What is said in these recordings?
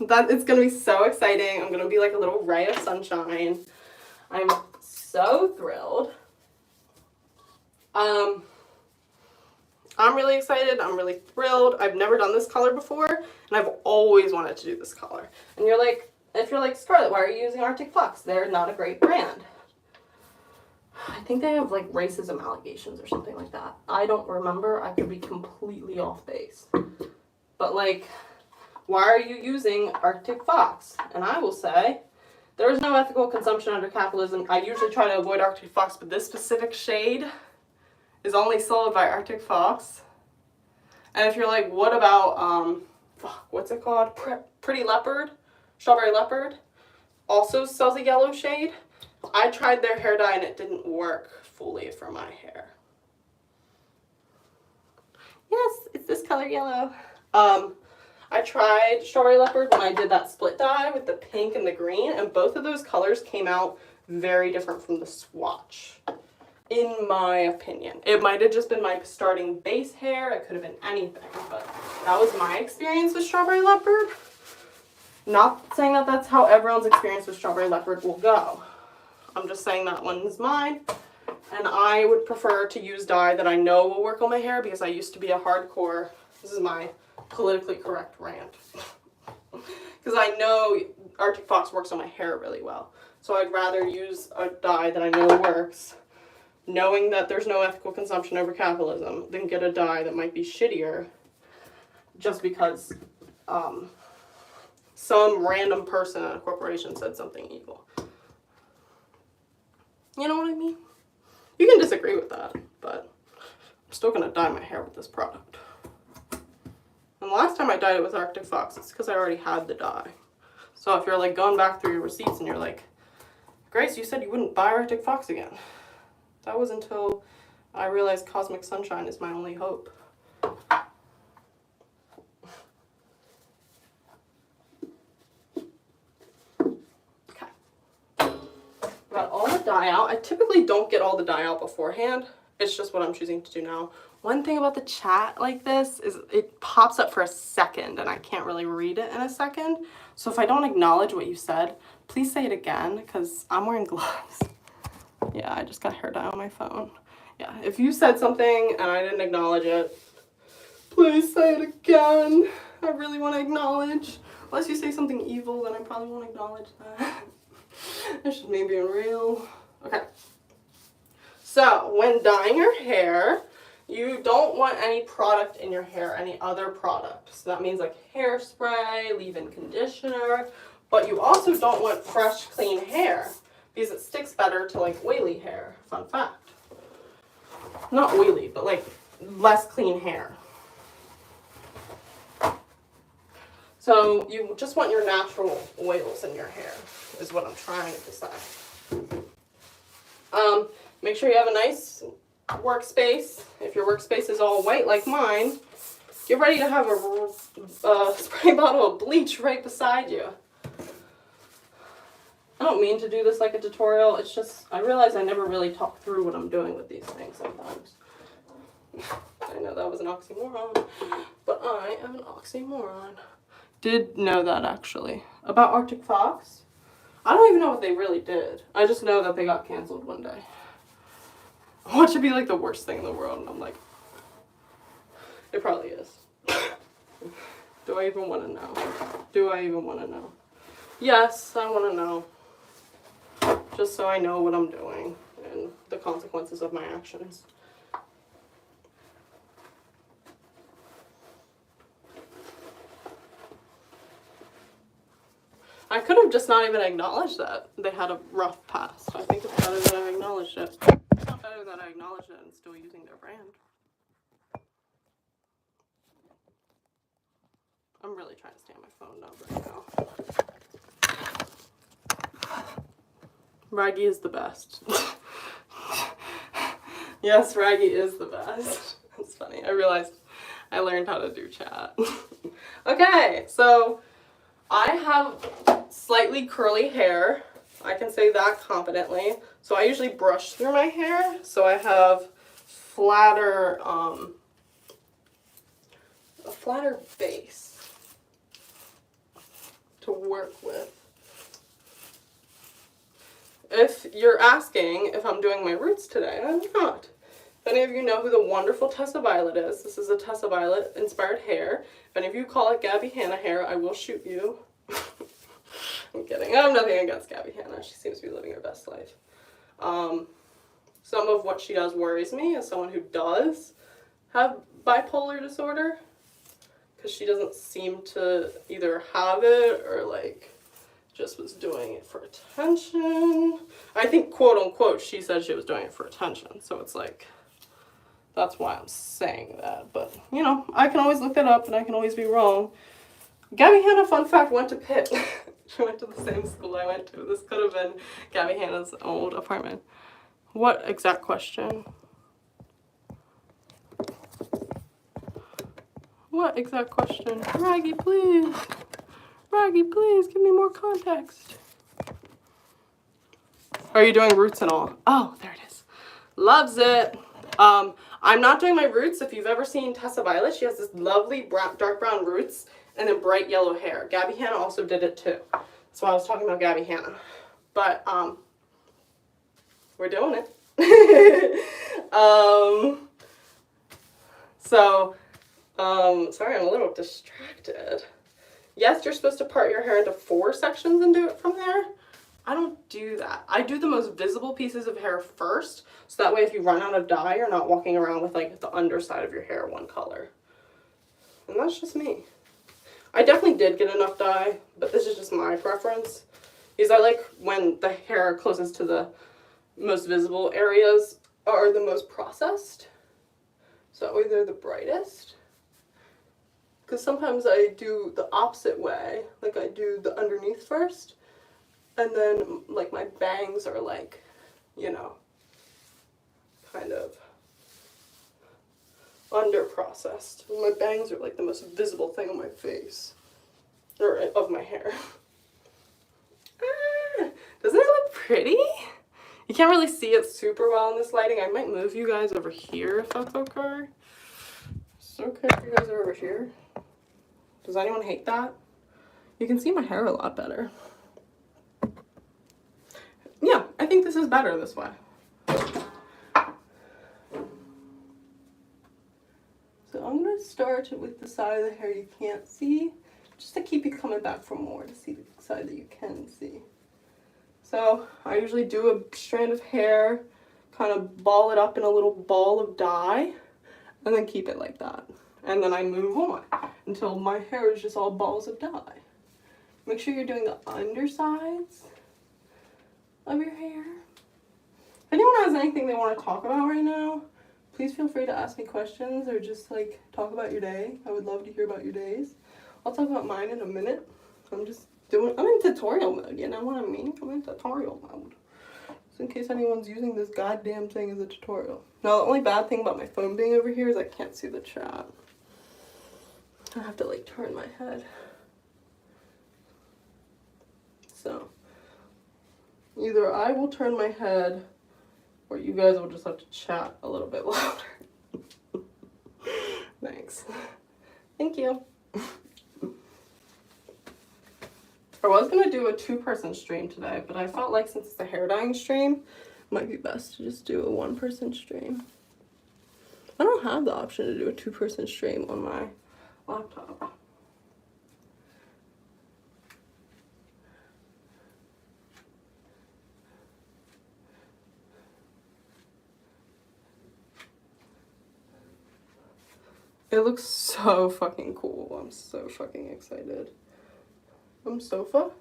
That it's gonna be so exciting. I'm gonna be like a little ray of sunshine. I'm so thrilled. I'm really excited. I'm really thrilled. I've never done this color before, and I've always wanted to do this color. And you're like, if you're like, Scarlett, why are you using Arctic Fox? They're not a great brand. I think they have like racism allegations or something like that. I don't remember. I could be completely off base. But like, why are you using Arctic Fox? And I will say, there is no ethical consumption under capitalism. I usually try to avoid Arctic Fox, but this specific shade is only sold by Arctic Fox. And if you're like, what about, what's it called? Pretty Leopard? Strawberry Leopard? Also sells a yellow shade. I tried their hair dye and it didn't work fully for my hair. Yes, it's this color yellow. I tried Strawberry Leopard when I did that split dye with the pink and the green, and both of those colors came out very different from the swatch, in my opinion. It might have just been my starting base hair. It could have been anything, but that was my experience with Strawberry Leopard. Not saying that that's how everyone's experience with Strawberry Leopard will go. I'm just saying that one's mine, and I would prefer to use dye that I know will work on my hair because I used to be a hardcore, this is my politically correct rant, because I know Arctic Fox works on my hair really well. So I'd rather use a dye that I know works, knowing that there's no ethical consumption over capitalism, than get a dye that might be shittier just because some random person at a corporation said something evil. You know what I mean? You can disagree with that, but I'm still going to dye my hair with this product. And the last time I dyed it with Arctic Fox, it's because I already had the dye. So if you're like going back through your receipts and you're like, Grace, you said you wouldn't buy Arctic Fox again. That was until I realized Cosmic Sunshine is my only hope. Got all the dye out. I typically don't get all the dye out beforehand. It's just what I'm choosing to do now. One thing about the chat like this is it pops up for a second and I can't really read it in a second. So if I don't acknowledge what you said, please say it again because I'm wearing gloves. Yeah, I just got hair dye on my phone. Yeah, if you said something and I didn't acknowledge it, please say it again. I really want to acknowledge. Unless you say something evil, then I probably won't acknowledge that. It's just me being real. Okay. So, when dyeing your hair, you don't want any product in your hair, any other product. So that means like hairspray, leave-in conditioner, but you also don't want fresh, clean hair because it sticks better to like oily hair. Fun fact. Not oily, but like less clean hair. So you just want your natural oils in your hair is what I'm trying to decide. Make sure you have a nice workspace. If your workspace is all white like mine, get ready to have a spray bottle of bleach right beside you. I don't mean to do this like a tutorial. It's just, I realize I never really talk through what I'm doing with these things sometimes. I know that was an oxymoron, but I am an oxymoron. Did know that actually. About Arctic Fox, I don't even know what they really did. I just know that they got canceled one day. What should be like the worst thing in the world? And I'm like, it probably is. Do I even want to know? Do I even want to know? Yes, I want to know. Just so I know what I'm doing and the consequences of my actions. I could have just not even acknowledged that they had a rough past. I think it's better that I acknowledged it. It's not better that I acknowledged it and still using their brand. I'm really trying to stay on my phone now right now. Raggy is the best. Yes, Raggy is the best. That's funny. I realized I learned how to do chat. Okay, so I have slightly curly hair. I can say that confidently. So I usually brush through my hair. So I have flatter, a flatter base. work with. If you're asking if I'm doing my roots today, I'm not. If any of you know who the wonderful Tessa Violet is, this is a Tessa Violet inspired hair. If any of you call it Gabby Hanna hair, I will shoot you. I'm kidding. I have nothing against Gabby Hanna. She seems to be living her best life. Some of what she does worries me as someone who does have bipolar disorder, because she doesn't seem to either have it or like just was doing it for attention. I think, quote unquote, she said she was doing it for attention, so it's like, that's why I'm saying that. But, you know, I can always look that up and I can always be wrong. Gabby Hanna, fun fact, went to Pitt. She went to the same school I went to. This could have been Gabby Hanna's old apartment. What exact question? What exact question? Raggy, please. Raggy, please, give me more context. Are you doing roots and all? Oh, there it is. Loves it. I'm not doing my roots. If you've ever seen Tessa Violet, she has this lovely dark brown roots and then bright yellow hair. Gabby Hanna also did it too. That's why I was talking about Gabby Hanna. But, we're doing it. Sorry, I'm a little distracted. Yes, you're supposed to part your hair into 4 sections and do it from there. I don't do that. I do the most visible pieces of hair first, so that way if you run out of dye, you're not walking around with like the underside of your hair one color. And that's just me. I definitely did get enough dye, but this is just my preference. Because I like when the hair closest to the most visible areas are the most processed. So that way they're the brightest. Because sometimes I do the opposite way. Like I do the underneath first. And then like my bangs are like, you know, kind of under processed. My bangs are like the most visible thing on my face. Or of my hair. Doesn't it look pretty? You can't really see it super well in this lighting. I might move you guys over here if that's okay. It's okay if you guys are over here. Does anyone hate that? You can see my hair a lot better. Yeah, I think this is better this way. So I'm going to start with the side of the hair you can't see, just to keep you coming back for more to see the side that you can see. So I usually do a strand of hair, kind of ball it up in a little ball of dye, and then keep it like that. And then I move on until my hair is just all balls of dye. Make sure you're doing the undersides of your hair. If anyone has anything they want to talk about right now, please feel free to ask me questions or just like talk about your day. I would love to hear about your days. I'll talk about mine in a minute. I'm in tutorial mode, you know what I mean? I'm in tutorial mode. Just in case anyone's using this goddamn thing as a tutorial. Now, the only bad thing about my phone being over here is I can't see the chat. I have to like turn my head. So, either I will turn my head or you guys will just have to chat a little bit louder. Thanks. Thank you. I was going to do a 2-person stream today, but I felt like since it's a hair dyeing stream, it might be best to just do a 1-person stream. I don't have the option to do a 2-person stream on my laptop. It looks so fucking cool. I'm so fucking excited. I'm so fucking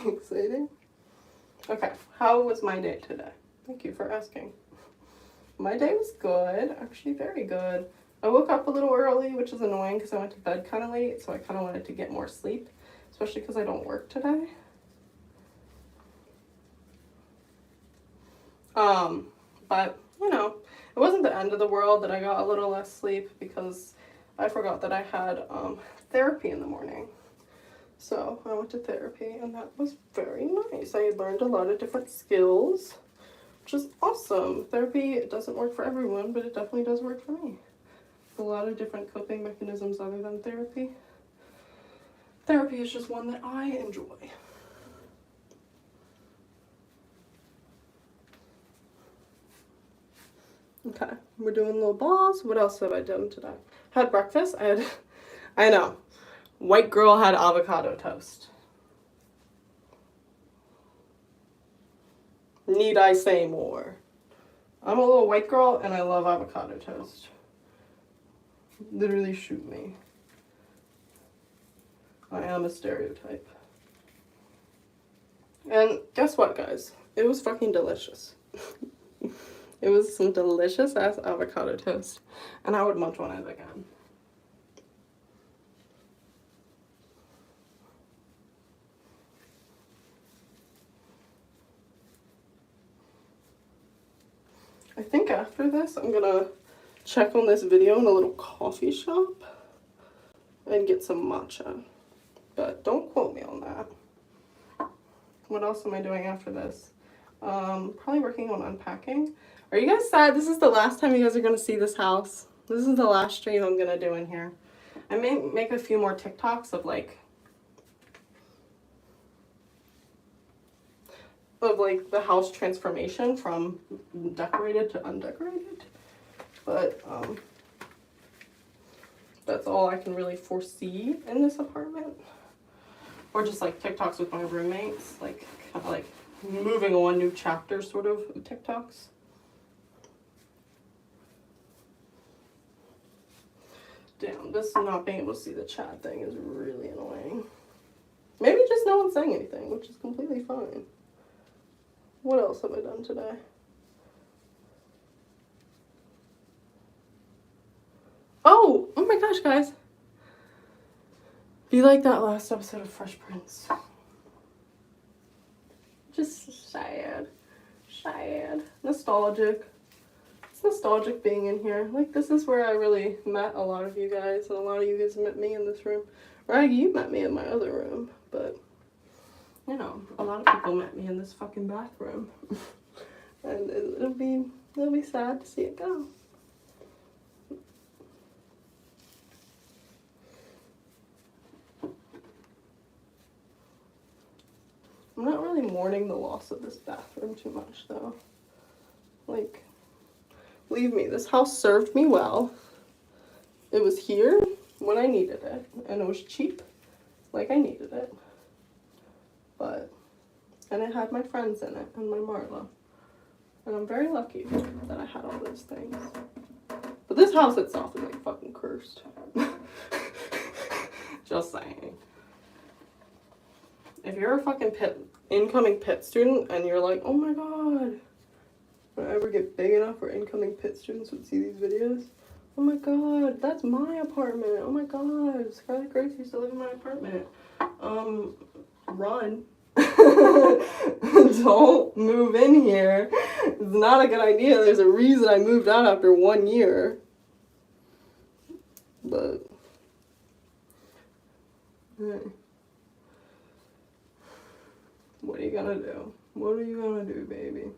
excited. Okay, how was my day today? Thank you for asking. My day was good, actually very good. I woke up a little early, which is annoying because I went to bed kind of late, so I kind of wanted to get more sleep, especially because I don't work today. But, you know, it wasn't the end of the world that I got a little less sleep because I forgot that I had therapy in the morning. So I went to therapy and that was very nice. I learned a lot of different skills, which is awesome. Therapy, it doesn't work for everyone, but it definitely does work for me. A lot of different coping mechanisms other than therapy. Therapy is just one that I enjoy. Okay, we're doing little balls. What else have I done today? Had breakfast. I know, white girl had avocado toast. Need I say more? I'm a little white girl and I love avocado toast. Literally shoot me. I am a stereotype. And guess what, guys? It was fucking delicious. It was some delicious ass avocado toast. And I would munch on it again. I think after this, I'm gonna check on this video in a little coffee shop and get some matcha. But don't quote me on that. What else am I doing after this? Probably working on unpacking. Are you guys sad? This is the last time you guys are gonna see this house. This is the last stream I'm gonna do in here. I may make a few more TikToks of like the house transformation from decorated to undecorated. But that's all I can really foresee in this apartment. Or just like TikToks with my roommates, like kind of like moving on new chapters sort of TikToks. Damn, this not being able to see the chat thing is really annoying. Maybe just no one's saying anything, which is completely fine. What else have I done today? Oh my gosh, guys. Be like that last episode of Fresh Prince. Just sad. Nostalgic. It's nostalgic being in here. Like, this is where I really met a lot of you guys, and a lot of you guys met me in this room. Right, you met me in my other room, but you know, a lot of people met me in this fucking bathroom. And it'll be sad to see it go. I'm not really mourning the loss of this bathroom too much, though. Like, believe me, this house served me well. It was here when I needed it, and it was cheap like I needed it. And it had my friends in it, and my Marla. And I'm very lucky that I had all those things. But this house itself is like fucking cursed. Just saying. If you're a fucking incoming Pitt student and you're like, oh my god, when I ever get big enough where incoming Pitt students would see these videos, oh my god, that's my apartment. Oh my god, Scarlett Grace used to live in my apartment. Run. Don't move in here. It's not a good idea. There's a reason I moved out after 1 year. But hey. What are you gonna do? What are you gonna do, baby?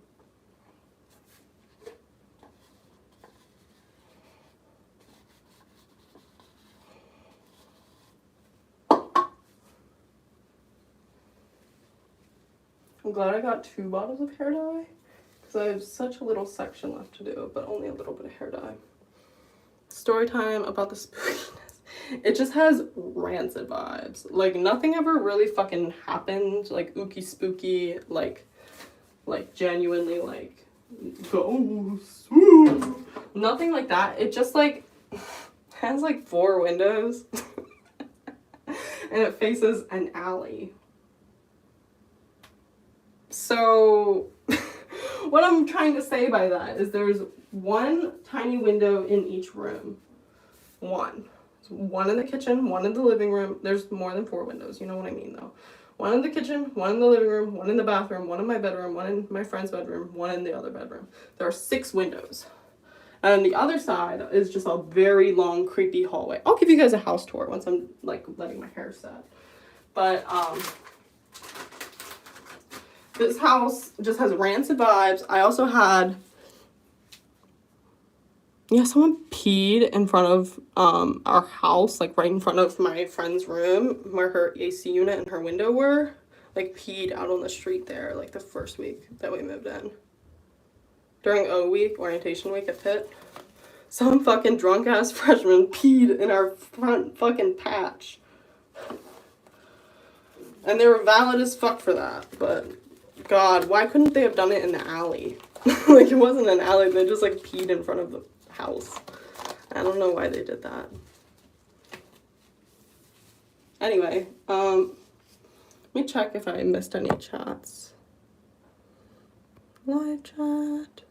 I'm glad I got 2 bottles of hair dye, because I have such a little section left to do, but only a little bit of hair dye. Story time about the spookiness. It just has rancid vibes. Like, nothing ever really fucking happened, like, ooky spooky, like genuinely, like, ghosts. Nothing like that. It just, like, has, like, 4 windows. And it faces an alley. So, what I'm trying to say by that is there's 1 tiny window in each room. 1. So 1 in the kitchen, 1 in the living room. There's more than 4 windows, you know what I mean though. 1 in the kitchen, 1 in the living room, 1 in the bathroom, 1 in my bedroom, 1 in my friend's bedroom, 1 in the other bedroom. There are 6 windows. And the other side is just a very long, creepy hallway. I'll give you guys a house tour once I'm, like, letting my hair set. But, this house just has rancid vibes. I also had Yeah, someone peed in front of our house, like right in front of my friend's room where her AC unit and her window were. Like peed out on the street there, like the first week that we moved in. During O week, orientation week at Pitt. Some fucking drunk ass freshman peed in our front fucking patch. And they were valid as fuck for that, but God, why couldn't they have done it in the alley? Like it wasn't an alley, they just like peed in front of the house. I don't know why they did that. Anyway, let me check if I missed any chats. Live chat.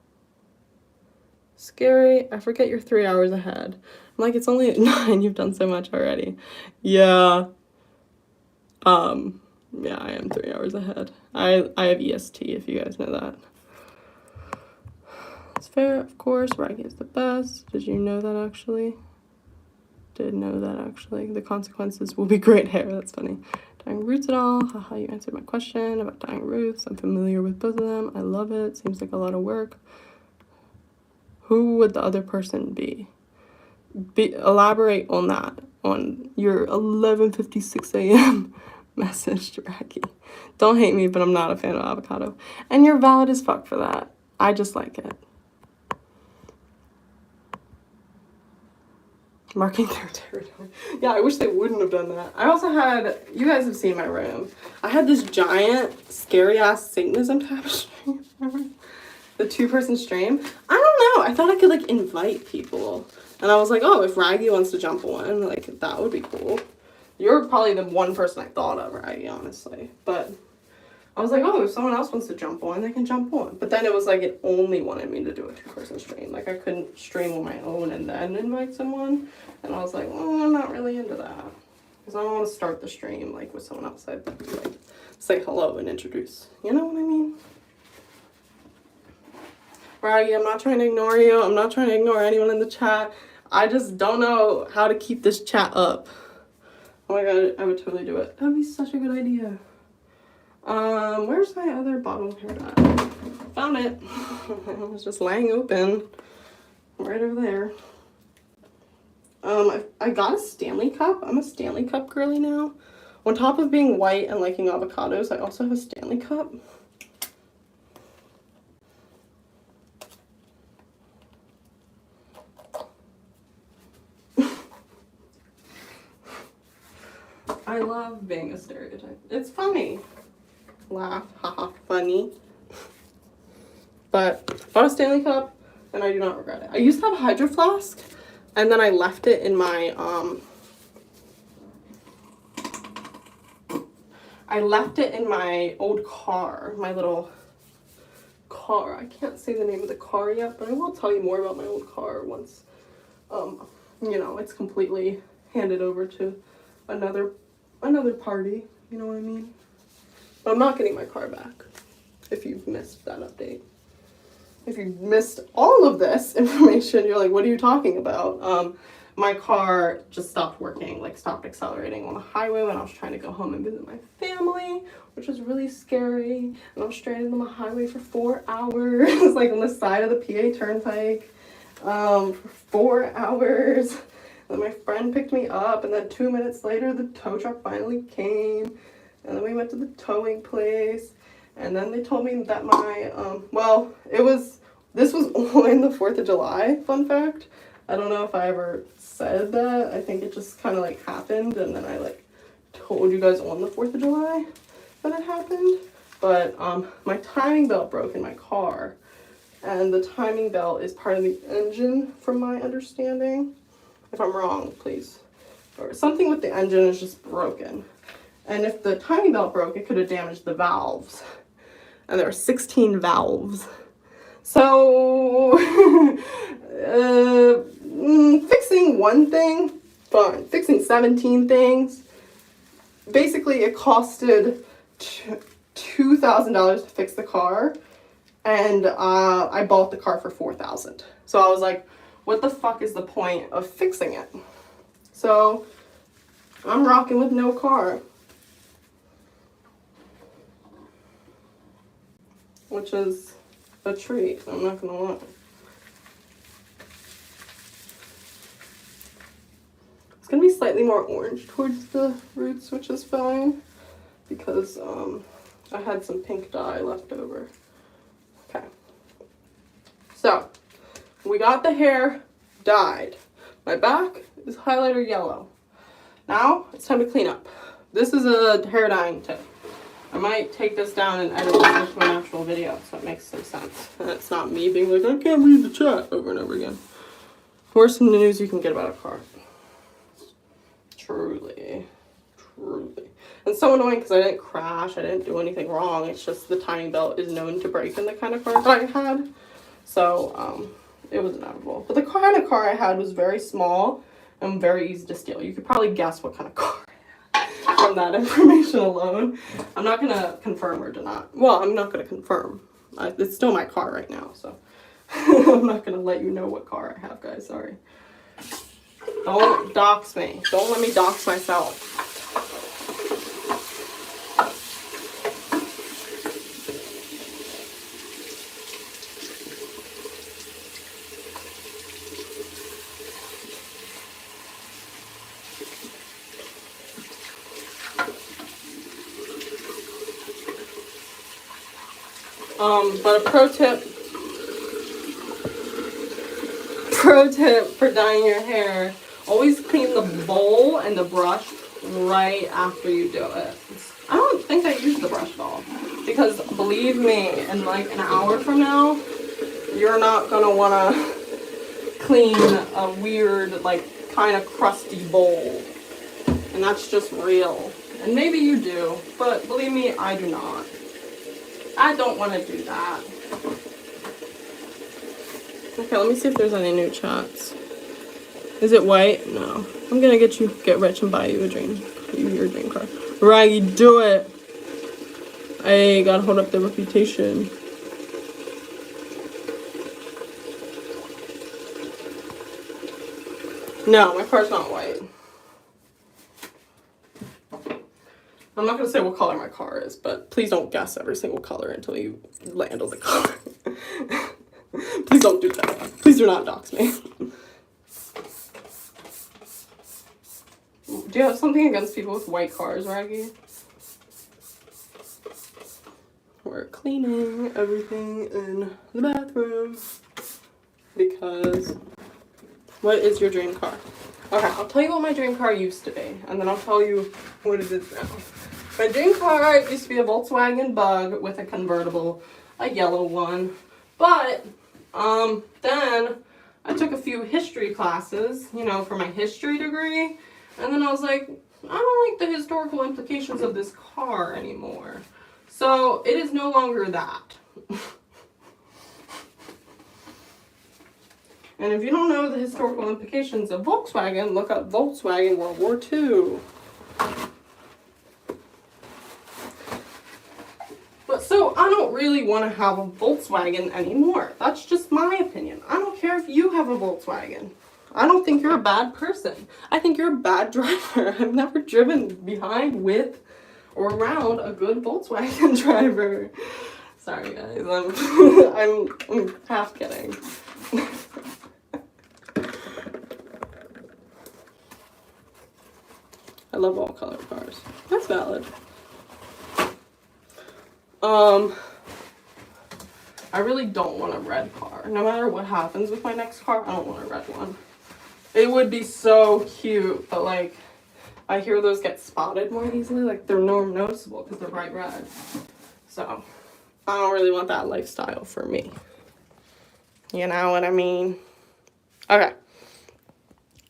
Scary. I forget you're 3 hours ahead. I'm like, it's only at 9. You've done so much already. Yeah. Yeah, I am 3 hours ahead. I have EST, if you guys know that. It's fair, of course. Raggy is the best. Did you know that actually? Did know that actually. The consequences will be great hair. That's funny. Dying roots at all? Haha, you answered my question about dying roots. I'm familiar with both of them. I love it. Seems like a lot of work. Who would the other person be? Elaborate on that. On your 11:56 a.m. message to Raggy. Don't hate me, but I'm not a fan of avocado. And you're valid as fuck for that. I just like it. Marking their territory. Yeah, I wish they wouldn't have done that. I also had, you guys have seen my room. I had this giant, scary ass Satanism tapestry. The 2-person stream. I don't know. I thought I could like invite people. And I was like, oh, if Raggy wants to jump on, like that would be cool. You're probably the one person I thought of, Raggy, honestly. But I was like, oh, if someone else wants to jump on, they can jump on. But then it was like it only wanted me to do a 2-person stream. Like I couldn't stream on my own and then invite someone. And I was like, well, I'm not really into that. Because I don't want to start the stream like with someone else. I'd like say hello and introduce. You know what I mean? Raggy, I'm not trying to ignore you. I'm not trying to ignore anyone in the chat. I just don't know how to keep this chat up. Oh my god, I would totally do it. That would be such a good idea. Where's my other bottle here at? Found it. It was just laying open. Right over there. I got a Stanley Cup. I'm a Stanley Cup girly now. On top of being white and liking avocados, I also have a Stanley Cup. I love being a stereotype. It's funny. Laugh, haha, funny. But bought a Stanley Cup, and I do not regret it. I used to have a Hydro Flask, and then I left it in my old car, my little car. I can't say the name of the car yet, but I will tell you more about my old car once, you know, it's completely handed over to another party. You know what I mean? But I'm not getting my car back. If you've missed that update. If you missed all of this information, you're like, what are you talking about? My car just stopped working, like stopped accelerating on the highway when I was trying to go home and visit my family, which was really scary. And I was stranded on the highway for 4 hours, like on the side of the PA Turnpike, for 4 hours. And my friend picked me up, and then 2 minutes later, the tow truck finally came. And then we went to the towing place. And then they told me that my, this was on the 4th of July, fun fact. I don't know if I ever said that. I think it just kind of like happened, and then I like told you guys on the 4th of July that it happened. But my timing belt broke in my car, and the timing belt is part of the engine from my understanding. If I'm wrong, please. Or something with the engine is just broken. And if the timing belt broke, it could have damaged the valves. And there are 16 valves. So, fixing one thing, fine. Fixing 17 things, basically it costed $2,000 to fix the car, and I bought the car for $4,000. So I was like, what the fuck is the point of fixing it? So I'm rocking with no car. Which is a treat, I'm not gonna lie. gonna be slightly more orange towards the roots, which is fine because I had some pink dye left over. Okay. So we got the hair dyed. My back is highlighter yellow. Now it's time to clean up. This is a hair dyeing tip. I might take this down and edit this into an actual video so it makes some sense. And it's not me being like, I can't read the chat over and over again. Worst news you can get about a car. Truly. Truly. And so annoying because I didn't crash. I didn't do anything wrong. It's just the timing belt is known to break in the kind of car that I had. So, it was inevitable. But the kind of car I had was very small and very easy to steal. You could probably guess what kind of car I had from that information alone. I'm not going to confirm or deny. Well, I'm not going to confirm. It's still my car right now, so I'm not going to let you know what car I have, guys. Sorry. Don't dox me. Don't let me dox myself. But a pro tip for dyeing your hair, always clean the bowl and the brush right after you do it. I don't think I use the brush at all because believe me, in like an hour from now, you're not gonna wanna clean a weird, like, kind of crusty bowl. And that's just real. And maybe you do, but believe me, I do not. I don't want to do that. Okay, let me see if there's any new chats. Is it white? No. I'm gonna get rich and buy you your dream car. Raggy, do it. I gotta hold up the reputation. No, my car's not white. I'm not going to say what color my car is, but please don't guess every single color until you land on the car. Please don't do that. Please do not dox me. Do you have something against people with white cars, Raggy? We're cleaning everything in the bathroom because what is your dream car? Okay, I'll tell you what my dream car used to be, and then I'll tell you what it is now. My dream car used to be a Volkswagen Bug with a convertible, a yellow one. But then I took a few history classes, you know, for my history degree, and then I was like, I don't like the historical implications of this car anymore. So it is no longer that. And if you don't know the historical implications of Volkswagen, look up Volkswagen World War II. But so I don't really want to have a Volkswagen anymore. That's just my opinion. I don't care if you have a Volkswagen. I don't think you're a bad person. I think you're a bad driver. I've never driven behind, with, or around a good Volkswagen driver. Sorry guys, I'm half kidding. I love all color cars. That's valid. I really don't want a red car. No matter what happens with my next car, I don't want a red one. It would be so cute, but like, I hear those get spotted more easily. Like, they're more noticeable because they're bright red. So, I don't really want that lifestyle for me. You know what I mean? Okay.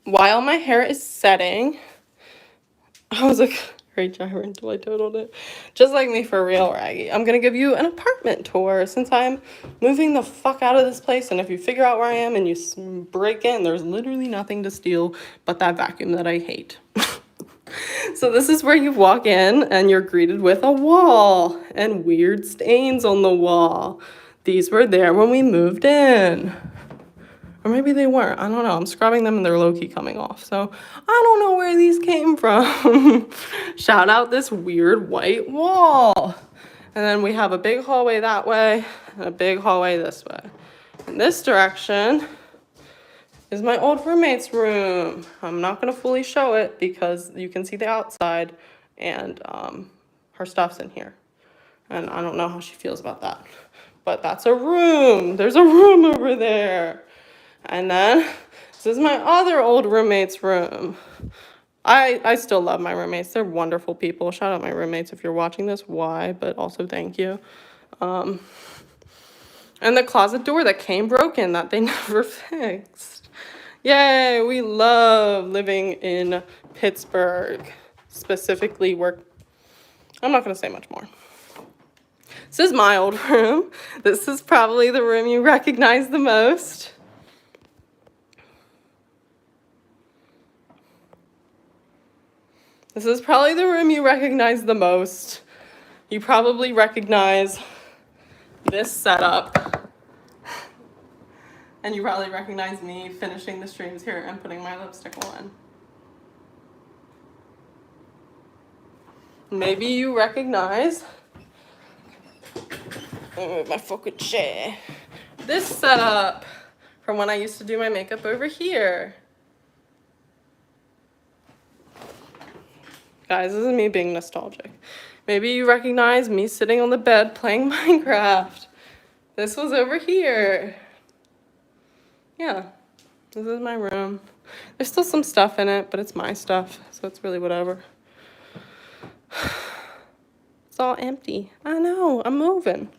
While my hair is setting, I was like, great driver until I totaled it. Just like me for real, Raggy. I'm going to give you an apartment tour since I'm moving the fuck out of this place. And if you figure out where I am and you break in, there's literally nothing to steal but that vacuum that I hate. So this is where you walk in and you're greeted with a wall and weird stains on the wall. These were there when we moved in. Or maybe they weren't. I don't know. I'm scrubbing them and they're low-key coming off. So I don't know where these came from. Shout out this weird white wall. And then we have a big hallway that way and a big hallway this way. In this direction is my old roommate's room. I'm not gonna fully show it because you can see the outside, and her stuff's in here. And I don't know how she feels about that. But that's a room. There's a room over there. And then this is my other old roommate's room. I still love my roommates. They're wonderful people. Shout out my roommates if you're watching this. Why? But also thank you. And the closet door that came broken that they never fixed. Yay, we love living in Pittsburgh. Specifically where, I'm not going to say much more. This is my old room. This is probably the room you recognize the most. This is probably the room you recognize the most. You probably recognize this setup. And you probably recognize me finishing the streams here and putting my lipstick on. Maybe you recognize my fucking chair. This setup from when I used to do my makeup over here. Guys, this is me being nostalgic. Maybe you recognize me sitting on the bed playing Minecraft. This was over here. Yeah, this is my room. There's still some stuff in it, but it's my stuff, so it's really whatever. It's all empty. I know, I'm moving.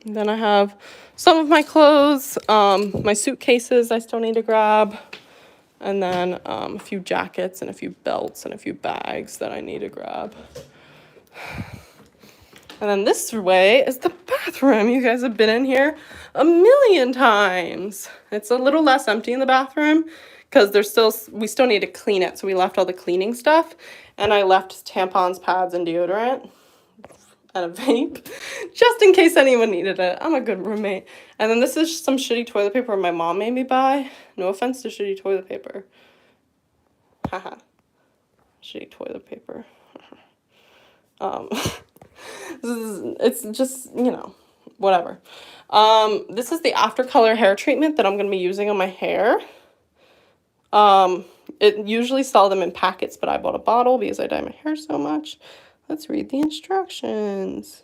And then I have some of my clothes, my suitcases I still need to grab. And then a few jackets and a few belts and a few bags that I need to grab. And then this way is the bathroom. You guys have been in here a million times. It's a little less empty in the bathroom because we still need to clean it. So we left all the cleaning stuff, and I left tampons, pads, and deodorant and a vape just in case anyone needed it. I'm a good roommate. And then this is some shitty toilet paper my mom made me buy. No offense to shitty toilet paper. Haha. Shitty toilet paper. It's just, you know, whatever. This is the after color hair treatment that I'm going to be using on my hair. It usually sell them in packets, but I bought a bottle because I dye my hair so much. Let's read the instructions.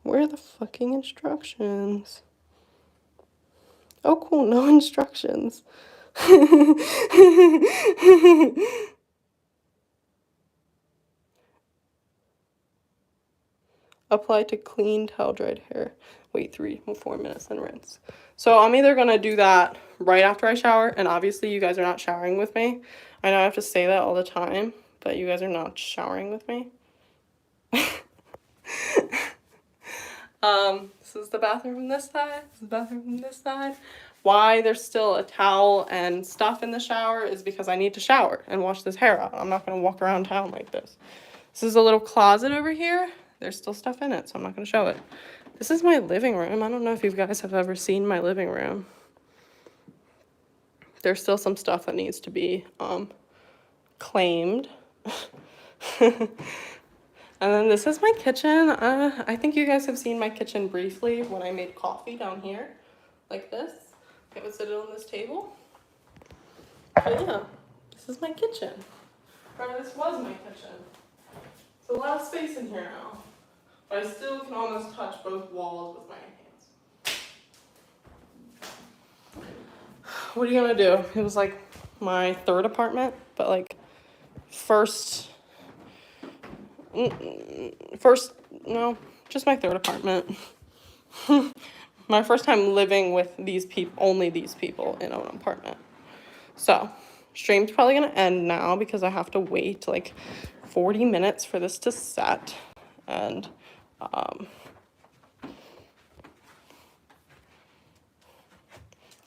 Where are the fucking instructions? Oh, cool, no instructions. Apply to clean, towel-dried hair. Wait 3 or 4 minutes and rinse. So I'm either going to do that right after I shower, and obviously you guys are not showering with me. I know I have to say that all the time, but you guys are not showering with me. This is the bathroom from this side. This is the bathroom from this side. Why there's still a towel and stuff in the shower is because I need to shower and wash this hair out. I'm not going to walk around town like this. This is a little closet over here. There's still stuff in it, so I'm not going to show it. This is my living room. I don't know if you guys have ever seen my living room. There's still some stuff that needs to be claimed. And then this is my kitchen. I think you guys have seen my kitchen briefly when I made coffee down here, like this. I would sit it on this table. But yeah, this is my kitchen. Or this was my kitchen. It's a lot of space in here now. But I still can almost touch both walls with my hands. What are you gonna do? It was like my third apartment, but like no, just my third apartment. My first time living with these people, only these people in an apartment. So, stream's probably gonna end now because I have to wait like 40 minutes for this to set. And,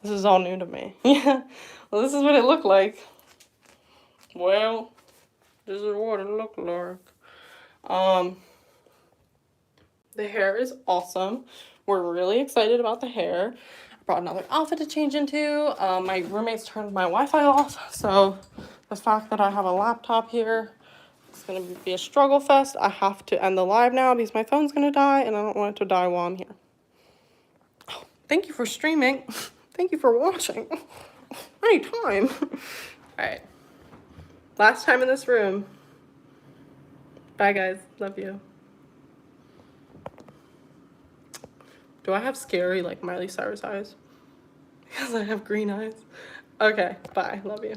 this is all new to me. Yeah, well, this is what it looked like. Well, this is what it looked like. The hair is awesome. We're really excited about the hair. I brought another outfit to change into. My roommates turned my Wi-Fi off, so the fact that I have a laptop here, it's gonna be a struggle fest. I have to end the live now because my phone's gonna die, and I don't want it to die while I'm here. Oh, Thank you for streaming. Thank you for watching. Anytime. Alright. Last time in this room. Bye, guys. Love you. Do I have scary, like, Miley Cyrus eyes? Because I have green eyes. Okay, bye. Love you.